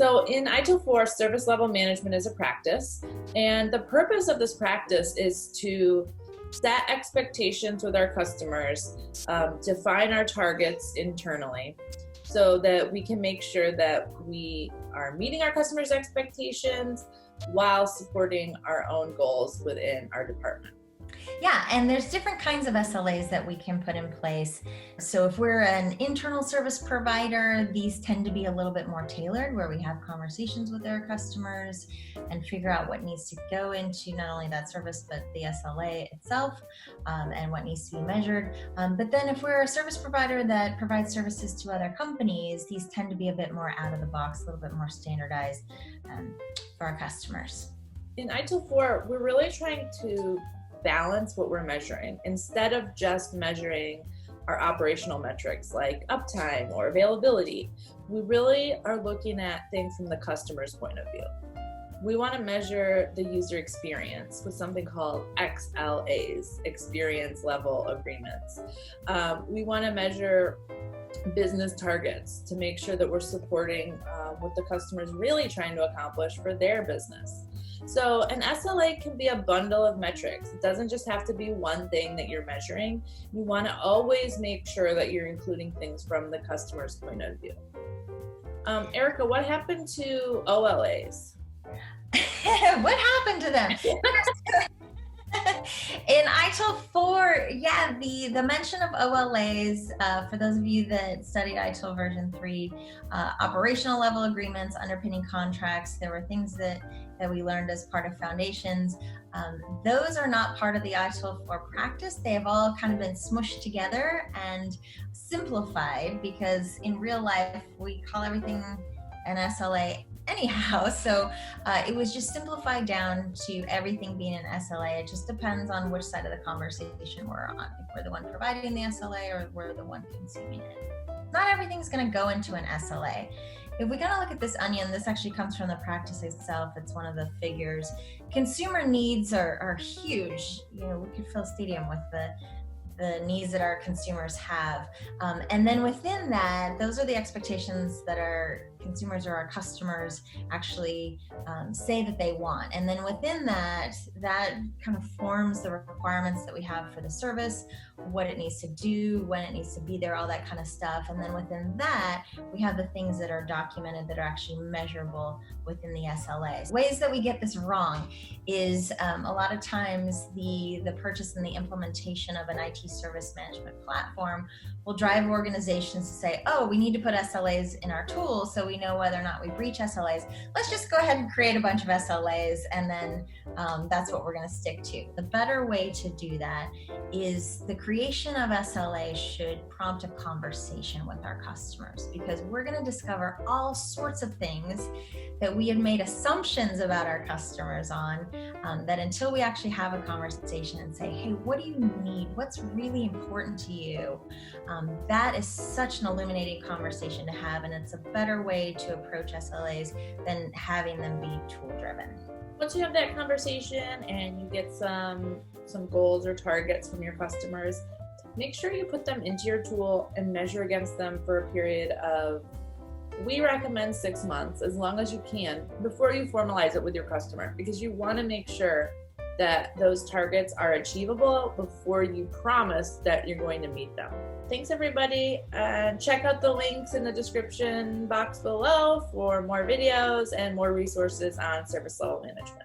So in ITIL 4, service level management is a practice, and the purpose of this practice is to set expectations with our customers, define our targets internally, so that we can make sure that we are meeting our customers' expectations while supporting our own goals within our department. Yeah, and there's different kinds of SLAs that we can put in place. So if we're an internal service provider, these tend to be a little bit more tailored, where we have conversations with our customers and figure out what needs to go into not only that service, but the SLA itself, and what needs to be measured. But then if we're a service provider that provides services to other companies, these tend to be a bit more out of the box, a little bit more standardized for our customers. In ITIL 4, we're really trying to balance what we're measuring. Instead of just measuring our operational metrics like uptime or availability, we really are looking at things from the customer's point of view. We want to measure the user experience with something called XLAs, experience level agreements. We want to measure business targets to make sure that we're supporting what the customer is really trying to accomplish for their business. So an SLA can be a bundle of metrics. It doesn't just have to be one thing that you're measuring. You want to always make sure that you're including things from the customer's point of view. Erika, what happened to OLAs? What happened to them? In ITIL 4, yeah, the mention of OLAs, for those of you that studied ITIL version 3, operational level agreements, underpinning contracts, there were things that we learned as part of foundations. Those are not part of the ITIL 4 practice. They have all kind of been smushed together and simplified, because in real life, we call everything an SLA anyhow. So it was just simplified down to everything being an SLA. It just depends on which side of the conversation we're on. If we're the one providing the SLA or we're the one consuming it. Not everything's going to go into an SLA. If we kind of look at this onion, this actually comes from the practice itself. It's one of the figures. Consumer needs are huge. You know, we could fill a stadium with the needs that our consumers have. And then within that, those are the expectations that our consumers or our customers actually say that they want. And then within that kind of forms the requirements that we have for the service, what it needs to do, when it needs to be there, all that kind of stuff. And then within that, we have the things that are documented that are actually measurable within the SLAs. Ways that we get this wrong is a lot of times the purchase and the implementation of an IT service management platform will drive organizations to say, oh, we need to put SLAs in our tools so we know whether or not we breach SLAs. Let's just go ahead and create a bunch of SLAs, and then that's what we're going to stick to. The better way to do that is the creation of SLAs should prompt a conversation with our customers, because we're going to discover all sorts of things that we have made assumptions about our customers on, that until we actually have a conversation and say, hey, what do you need? What's really important to you? That is such an illuminating conversation to have, and it's a better way to approach SLAs than having them be tool-driven. Once you have that conversation and you get some goals or targets from your customers, make sure you put them into your tool and measure against them for a period of, we recommend 6 months, as long as you can, before you formalize it with your customer, because you want to make sure that those targets are achievable before you promise that you're going to meet them. Thanks, everybody, and check out the links in the description box below for more videos and more resources on service level management.